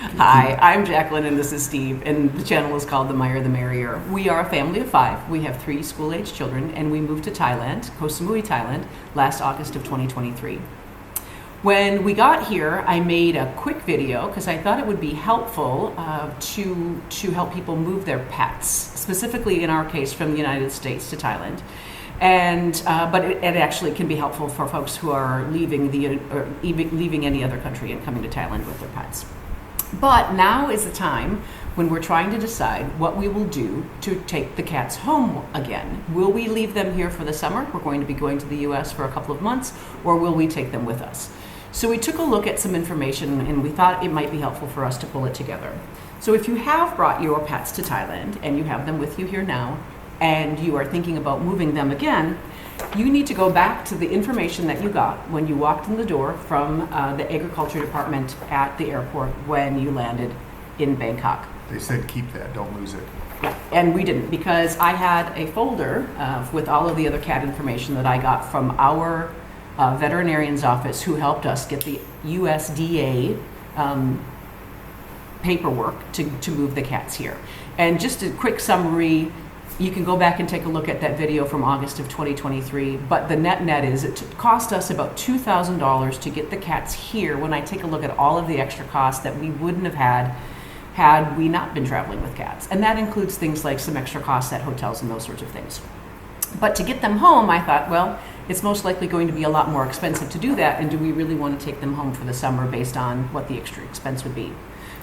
Hi, I'm Jacqueline and this is Steve, and the channel is called The Meyer the Merrier. We are a family of 5. We have 3 school-age children, and we moved to Thailand, Koh Samui, Thailand, last August of 2023. When we got here, I made a quick video because I thought it would be helpful to help people move their pets, specifically in our case from the United States to Thailand. But it actually can be helpful for folks who are leaving any other country and coming to Thailand with their pets. But now is the time when we're trying to decide what we will do to take the cats home again. Will we leave them here for the summer? We're going to be going to the US for a couple of months, or will we take them with us? So we took a look at some information and we thought it might be helpful for us to pull it together. So if you have brought your pets to Thailand and you have them with you here now, and you are thinking about moving them again, you need to go back to the information that you got when you walked in the door from the Agriculture Department at the airport when you landed in Bangkok. They said keep that, don't lose it. Yeah, and we didn't, because I had a folder with all of the other cat information that I got from our veterinarian's office, who helped us get the USDA paperwork to move the cats here. And just a quick summary, you can go back and take a look at that video from August of 2023, but the net is it cost us about $2,000 to get the cats here when I take a look at all of the extra costs that we wouldn't have had we not been traveling with cats. And that includes things like some extra costs at hotels and those sorts of things. But to get them home, I thought, well, it's most likely going to be a lot more expensive to do that, and do we really want to take them home for the summer based on what the extra expense would be?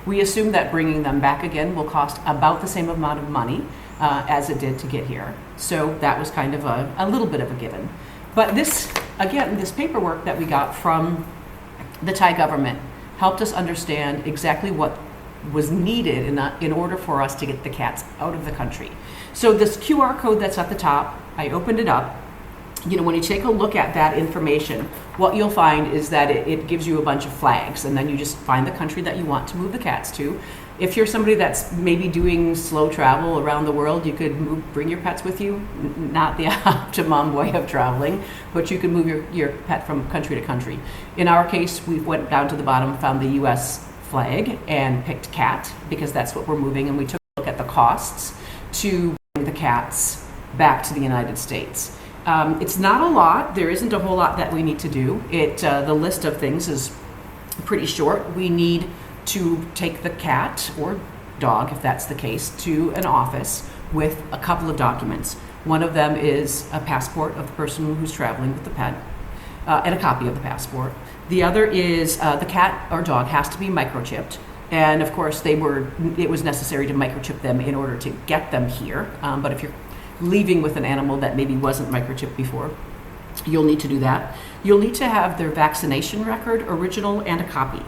We assume that bringing them back again will cost about the same amount of money as it did to get here. So that was kind of a little bit of a given. But this paperwork that we got from the Thai government helped us understand exactly what was needed in order for us to get the cats out of the country. So this QR code that's at the top, I opened it up. When you take a look at that information, what you'll find is that it gives you a bunch of flags, and then you just find the country that you want to move the cats to. If you're somebody that's maybe doing slow travel around the world, you could bring your pets with you. Not the optimum way of traveling, but you can move your pet from country to country. In our case, we went down to the bottom, found the US flag, and picked cat, because that's what we're moving, and we took a look at the costs to bring the cats back to the United States. It's not a lot. There isn't a whole lot that we need to do. The list of things is pretty short. We need to take the cat or dog, if that's the case, to an office with a couple of documents. One of them is a passport of the person who's traveling with the pet, and a copy of the passport. The other is the cat or dog has to be microchipped. And of course, it was necessary to microchip them in order to get them here. But if you're leaving with an animal that maybe wasn't microchipped before, you'll need to do that. You'll need to have their vaccination record, original and a copy.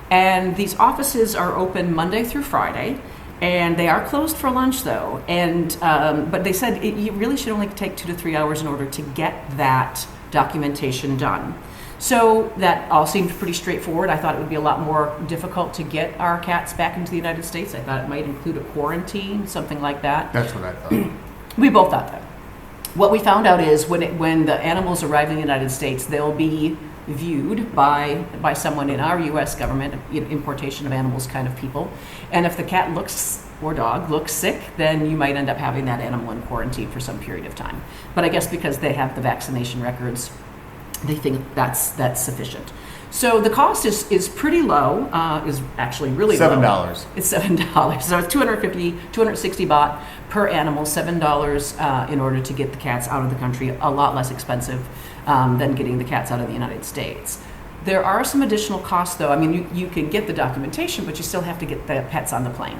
And these offices are open Monday through Friday, and they are closed for lunch though. But they said you really should only take 2 to 3 hours in order to get that documentation done. So that all seemed pretty straightforward. I thought it would be a lot more difficult to get our cats back into the United States. I thought it might include a quarantine, something like that. That's what I thought. We both thought that. What we found out is when the animals arrive in the United States, they'll be viewed by someone in our U.S. government, importation of animals kind of people. And if the cat or dog looks sick, then you might end up having that animal in quarantine for some period of time. But I guess because they have the vaccination records, they think that's sufficient. So the cost is pretty low, is actually really low. $7. It's $7. So it's 260 baht per animal, $7 in order to get the cats out of the country, a lot less expensive than getting the cats out of the United States. There are some additional costs though. I mean, you can get the documentation, but you still have to get the pets on the plane.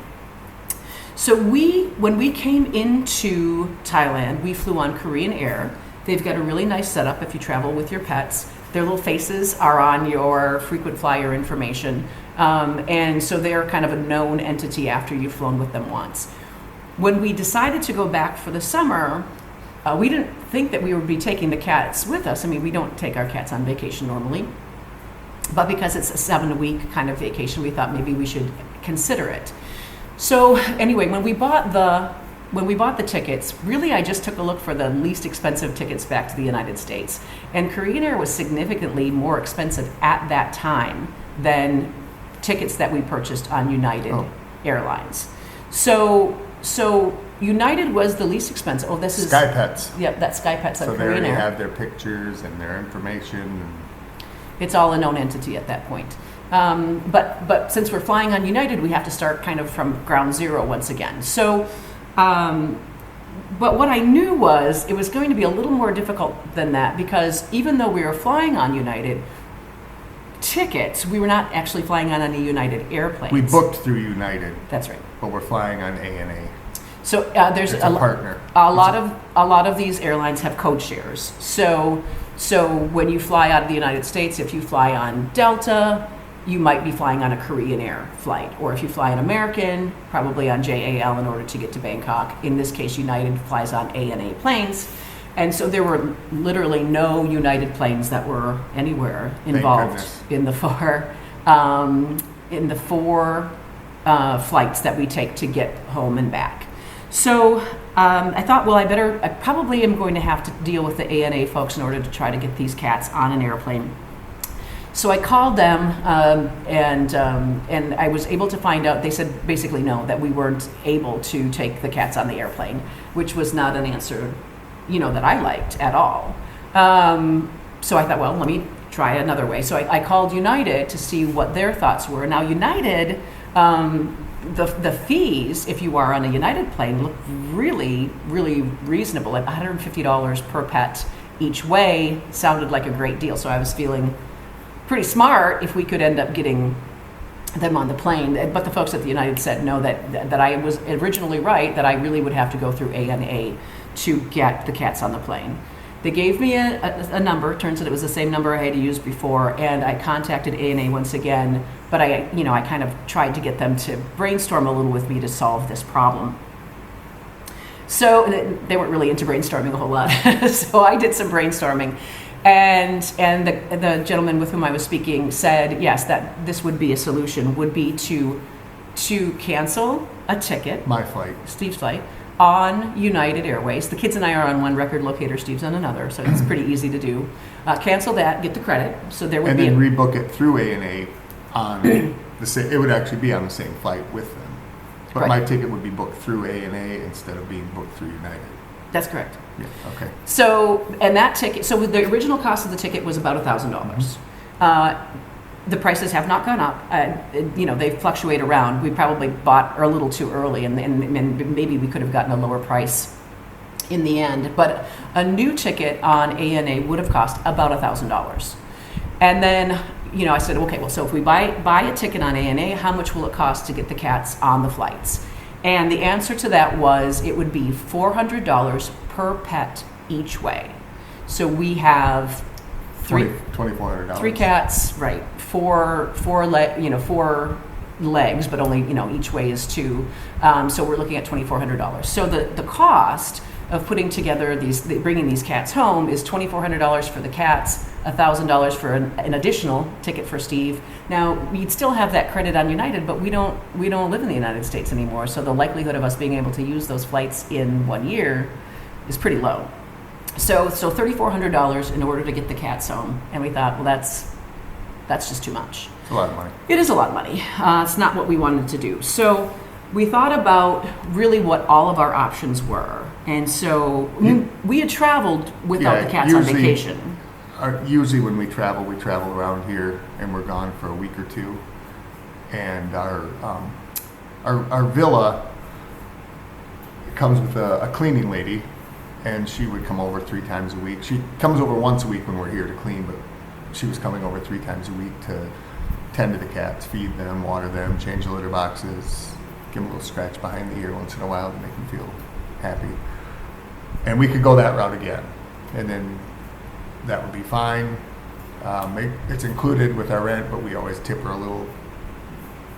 So when we came into Thailand, we flew on Korean Air. They've got a really nice setup if you travel with your pets. Their little faces are on your frequent flyer information. And so they're kind of a known entity after you've flown with them once. When we decided to go back for the summer, we didn't think that we would be taking the cats with us. I mean, we don't take our cats on vacation normally. But because it's a 7-week kind of vacation, we thought maybe we should consider it. So anyway, when we bought the tickets, really I just took a look for the least expensive tickets back to the United States. And Korean Air was significantly more expensive at that time than tickets that we purchased on United Oh. Airlines. So United was the least expensive. Oh, this is Sky Pets. Yep, that Sky Pets on So they Korean already Air. have their pictures and their information. And It's all a known entity at that point. But since we're flying on United, we have to start kind of from ground zero once again. So, but what I knew was it was going to be a little more difficult than that, because even though we were flying on United tickets, we were not actually flying on any United airplanes. we booked through United, That's right. but we're flying on ANA. So there's It's a partner. a lot of these airlines have code shares. So when you fly out of the United States, if you fly on Delta, you might be flying on a Korean Air flight, or if you fly an American, probably on JAL in order to get to Bangkok. In this case, United flies on ANA planes, and so there were literally no United planes that were anywhere involved goodness. in the four flights that we take to get home and back. So I thought, well, I probably am going to have to deal with the ANA folks in order to try to get these cats on an airplane. So I called them, and I was able to find out. They said basically no, that we weren't able to take the cats on the airplane, which was not an answer, that I liked at all. So I thought, well, let me try another way. So I called United to see what their thoughts were. Now United, the fees, if you are on a United plane, look really, really reasonable. At $150 per pet each way sounded like a great deal. So I was feeling pretty smart if we could end up getting them on the plane. But the folks at the United said no, that I was originally right, that I really would have to go through ANA to get the cats on the plane. They gave me a number. Turns out it was the same number I had used before, and I contacted ANA once again, but I kind of tried to get them to brainstorm a little with me to solve this problem. So they weren't really into brainstorming a whole lot. So I did some brainstorming. And the gentleman with whom I was speaking said, yes, that this would be a solution, would be to cancel a ticket, My flight. Steve's flight, on United Airways. The kids and I are on one record locator, Steve's on another, so it's pretty easy to do. Cancel that, get the credit. So there would And be then rebook it through ANA on the same. It would actually be on the same flight with them, but Right. my ticket would be booked through ANA instead of being booked through United. That's correct. Yeah. Okay. So, and that ticket, so the original cost of the ticket was about $1,000. The prices have not gone up. They fluctuate around. We probably bought a little too early, and maybe we could have gotten a lower price in the end. But a new ticket on ANA would have cost about $1,000. And then, I said, okay, well, so if we buy a ticket on ANA, how much will it cost to get the cats on the flights? And the answer to that was it would be $400 per pet each way. So we have $2,400. three cats, right? Four legs, but only each way is two. So we're looking at $2,400. So the cost of putting together bringing these cats home is $2,400 for the cats, $1,000 for an additional ticket for Steve. Now we'd still have that credit on United, but we don't live in the United States anymore. So the likelihood of us being able to use those flights in 1 year is pretty low. So $3,400 in order to get the cats home, and we thought, well, that's just too much. It's a lot of money. It is a lot of money. It's not what we wanted to do. So we thought about really what all of our options were, and so we had traveled without the cats on vacation. Usually when we travel around here, and we're gone for a week or two. And our villa comes with a cleaning lady, and she would come over 3 times a week. She comes over once a week when we're here to clean, but she was coming over 3 times a week to tend to the cats, feed them, water them, change the litter boxes, give them a little scratch behind the ear once in a while to make them feel happy. And we could go that route again, and then that would be fine. It's included with our rent, but we always tip her a little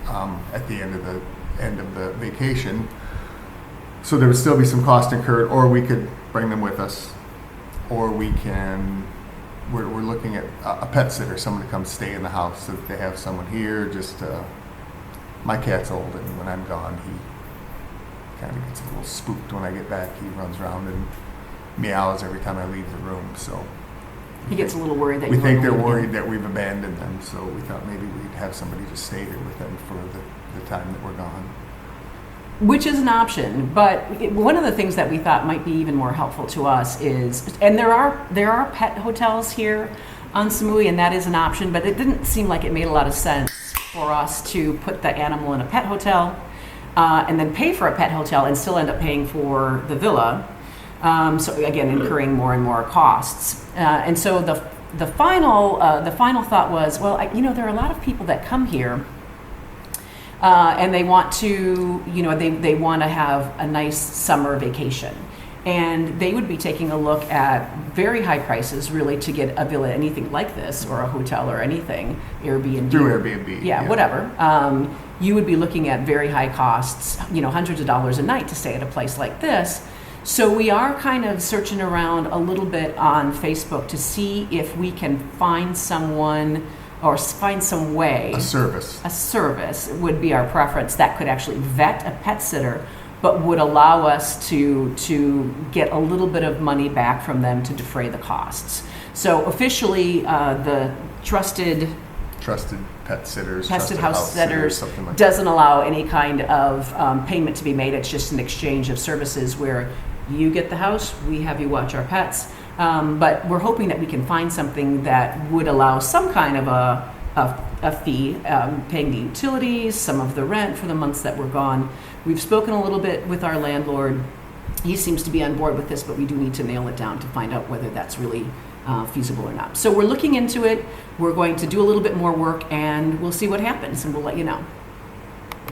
at the end of the vacation. So there would still be some cost incurred, or we could bring them with us, or we're looking at a pet sitter, someone to come stay in the house so that they have someone here. My cat's old, and when I'm gone, he kind of gets a little spooked when I get back. He runs around and meows every time I leave the room. So He gets a little worried that we you're think they're going to leave worried him. that we've abandoned them, so we thought maybe we'd have somebody to stay here with them for the time that we're gone. Which is an option, but one of the things that we thought might be even more helpful to us is, and there are pet hotels here on Samui, and that is an option, but it didn't seem like it made a lot of sense for us to put the animal in a pet hotel and then pay for a pet hotel and still end up paying for the villa. So again, incurring more and more costs. And so the final thought was, well, there are a lot of people that come here. And they want to, they want to have a nice summer vacation. And they would be taking a look at very high prices, really, to get a villa, anything like this, or a hotel or anything, Airbnb. Through Airbnb. Yeah, whatever. You would be looking at very high costs, hundreds of dollars a night to stay at a place like this. So we are kind of searching around a little bit on Facebook to see if we can find someone or find some way. A service. A service would be our preference that could actually vet a pet sitter, but would allow us to get a little bit of money back from them to defray the costs. So officially, the trusted pet sitters, trusted house sitters something like doesn't allow any kind of payment to be made. It's just an exchange of services where you get the house, we have you watch our pets. But we're hoping that we can find something that would allow some kind of a fee, paying the utilities, some of the rent for the months that we're gone. We've spoken a little bit with our landlord. He seems to be on board with this, but we do need to nail it down to find out whether that's really feasible or not. So we're looking into it. We're going to do a little bit more work, and we'll see what happens, and we'll let you know.